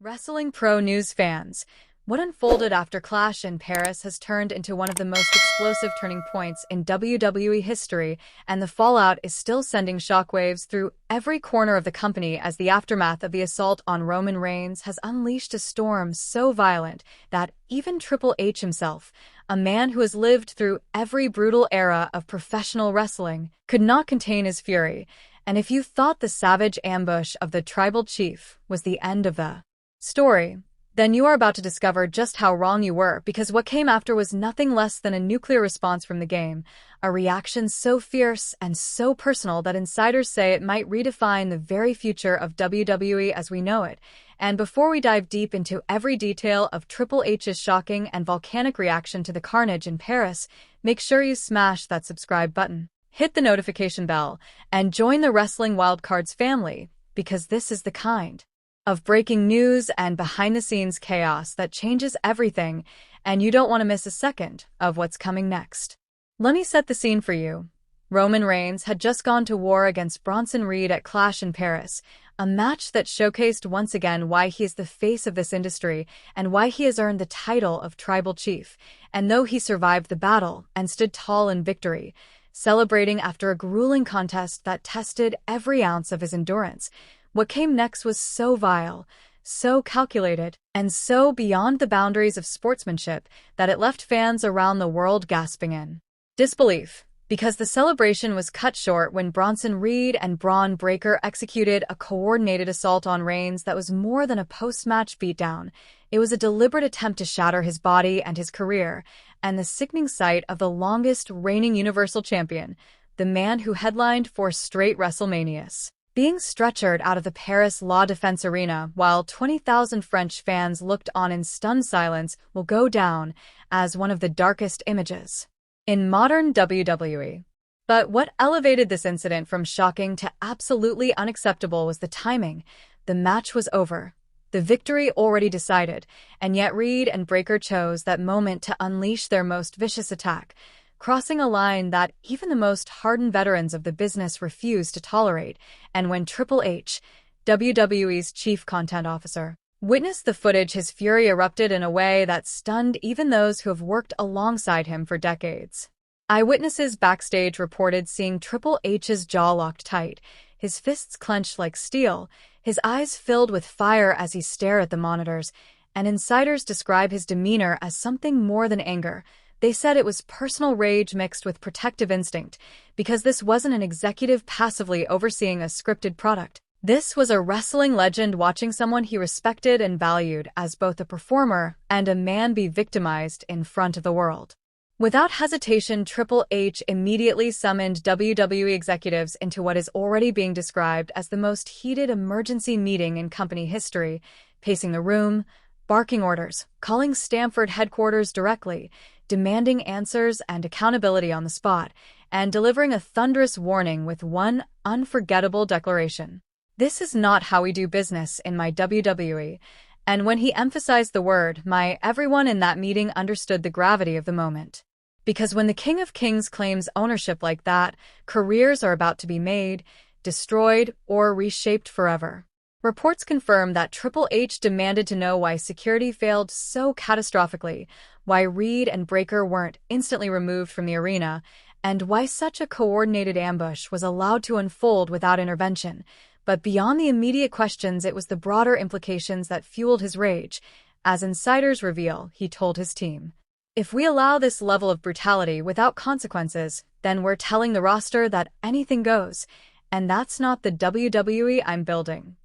Wrestling Pro News fans, what unfolded after Clash in Paris has turned into one of the most explosive turning points in WWE history, and the fallout is still sending shockwaves through every corner of the company as the aftermath of the assault on Roman Reigns has unleashed a storm so violent that even Triple H himself, a man who has lived through every brutal era of professional wrestling, could not contain his fury. And if you thought the savage ambush of the Tribal Chief was the end of the story, then you are about to discover just how wrong you were, because what came after was nothing less than a nuclear response from the game, a reaction so fierce and so personal that insiders say it might redefine the very future of WWE as we know it. And before we dive deep into every detail of Triple H's shocking and volcanic reaction to the carnage in Paris, make sure you smash that subscribe button, hit the notification bell, and join the Wrestling Wildcards family, because this is the kind of breaking news and behind-the-scenes chaos that changes everything, and you don't want to miss a second of what's coming next. Let me set the scene for you. Roman Reigns had just gone to war against Bronson at Clash in Paris, a match that showcased once again why he is the face of this industry and why he has earned the title of Tribal Chief. And though he survived the battle and stood tall in victory, celebrating after a grueling contest that tested every ounce of his endurance, what came next was so vile, so calculated, and so beyond the boundaries of sportsmanship that it left fans around the world gasping in disbelief, because the celebration was cut short when Bronson and Bron executed a coordinated assault on Reigns that was more than a post-match beatdown. It was a deliberate attempt to shatter his body and his career, and the sickening sight of the longest reigning Universal Champion, the man who headlined 4 straight WrestleManias, being stretchered out of the Paris La Défense Arena while 20,000 French fans looked on in stunned silence will go down as one of the darkest images in modern WWE. But what elevated this incident from shocking to absolutely unacceptable was the timing. The match was over, the victory already decided, and yet Reed and Breakker chose that moment to unleash their most vicious attack, crossing a line that even the most hardened veterans of the business refused to tolerate. And when Triple H, WWE's chief content officer, witnessed the footage, his fury erupted in a way that stunned even those who have worked alongside him for decades. Eyewitnesses backstage reported seeing Triple H's jaw locked tight, his fists clenched like steel, his eyes filled with fire as he stared at the monitors, and insiders describe his demeanor as something more than anger. They said it was personal rage mixed with protective instinct, because this wasn't an executive passively overseeing a scripted product. This was a wrestling legend watching someone he respected and valued as both a performer and a man be victimized in front of the world. Without hesitation, Triple H immediately summoned WWE executives into what is already being described as the most heated emergency meeting in company history, pacing the room, barking orders, calling Stamford headquarters directly, demanding answers and accountability on the spot, and delivering a thunderous warning with one unforgettable declaration: "This is not how we do business in my WWE." And when he emphasized the word "my," everyone in that meeting understood the gravity of the moment. Because when the King of Kings claims ownership like that, careers are about to be made, destroyed, or reshaped forever. Reports confirm that Triple H demanded to know why security failed so catastrophically, why Reed and Breakker weren't instantly removed from the arena, and why such a coordinated ambush was allowed to unfold without intervention. But beyond the immediate questions, it was the broader implications that fueled his rage. As insiders reveal, he told his team, "If we allow this level of brutality without consequences, then we're telling the roster that anything goes, and that's not the WWE I'm building."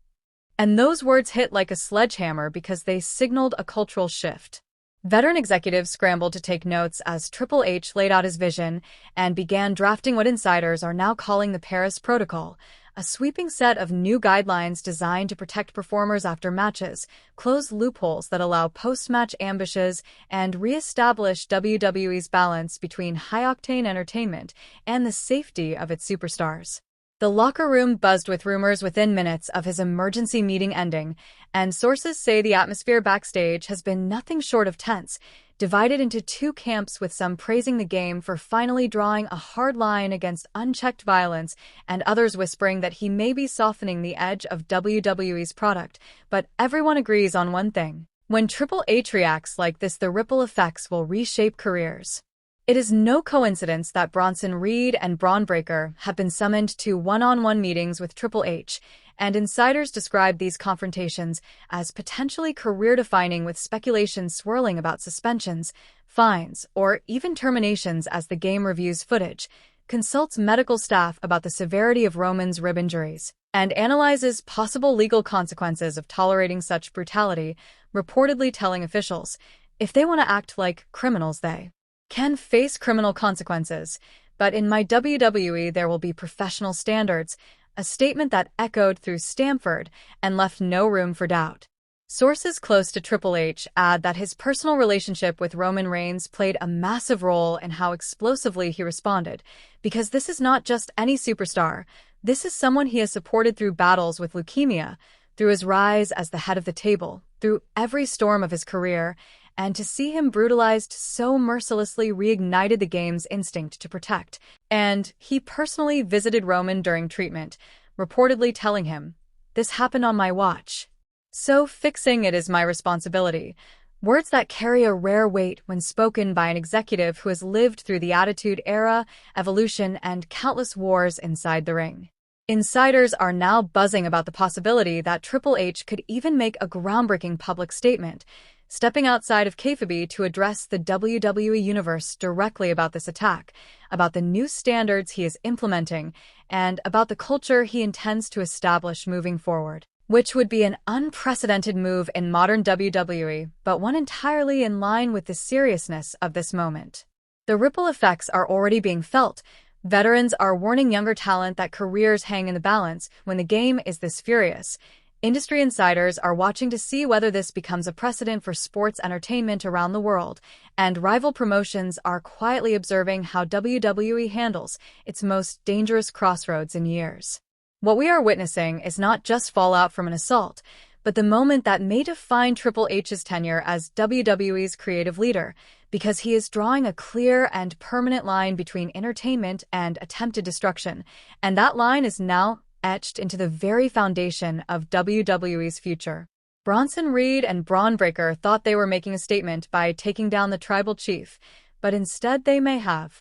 And those words hit like a sledgehammer because they signaled a cultural shift. Veteran executives scrambled to take notes as Triple H laid out his vision and began drafting what insiders are now calling the Paris Protocol, a sweeping set of new guidelines designed to protect performers after matches, close loopholes that allow post-match ambushes, and re-establish WWE's balance between high-octane entertainment and the safety of its superstars. The locker room buzzed with rumors within minutes of his emergency meeting ending, and sources say the atmosphere backstage has been nothing short of tense. divided into two camps, with some praising the game for finally drawing a hard line against unchecked violence and others whispering that he may be softening the edge of WWE's product. But everyone agrees on one thing. When Triple H reacts like this, the ripple effects will reshape careers. It is no coincidence that Bronson Reed and Bron have been summoned to one-on-one meetings with Triple H, and insiders describe these confrontations as potentially career-defining, with speculation swirling about suspensions, fines, or even terminations as the game reviews footage, consults medical staff about the severity of Roman's rib injuries, and analyzes possible legal consequences of tolerating such brutality, reportedly telling officials, if they want to act like criminals, they can face criminal consequences, but in my WWE there will be professional standards, a statement that echoed through Stamford and left no room for doubt. Sources close to Triple H add that his personal relationship with Roman Reigns played a massive role in how explosively he responded, because this is not just any superstar, this is someone he has supported through battles with leukemia, through his rise as the head of the table, through every storm of his career, and to see him brutalized so mercilessly reignited the game's instinct to protect. And he personally visited Roman during treatment, reportedly telling him, "This happened on my watch. So fixing it is my responsibility." Words that carry a rare weight when spoken by an executive who has lived through the Attitude Era, Evolution, and countless wars inside the ring. Insiders are now buzzing about the possibility that Triple H could even make a groundbreaking public statement, stepping outside of kayfabe to address the WWE Universe directly about this attack, about the new standards he is implementing, and about the culture he intends to establish moving forward, which would be an unprecedented move in modern WWE, but one entirely in line with the seriousness of this moment. The ripple effects are already being felt. Veterans are warning younger talent that careers hang in the balance when the game is this furious. Industry insiders are watching to see whether this becomes a precedent for sports entertainment around the world, and rival promotions are quietly observing how WWE handles its most dangerous crossroads in years. What we are witnessing is not just fallout from an assault, but the moment that may define Triple H's tenure as WWE's creative leader, because he is drawing a clear and permanent line between entertainment and attempted destruction, and that line is now etched into the very foundation of WWE's future. Bronson Reed and Bron thought they were making a statement by taking down the tribal chief, but instead they may have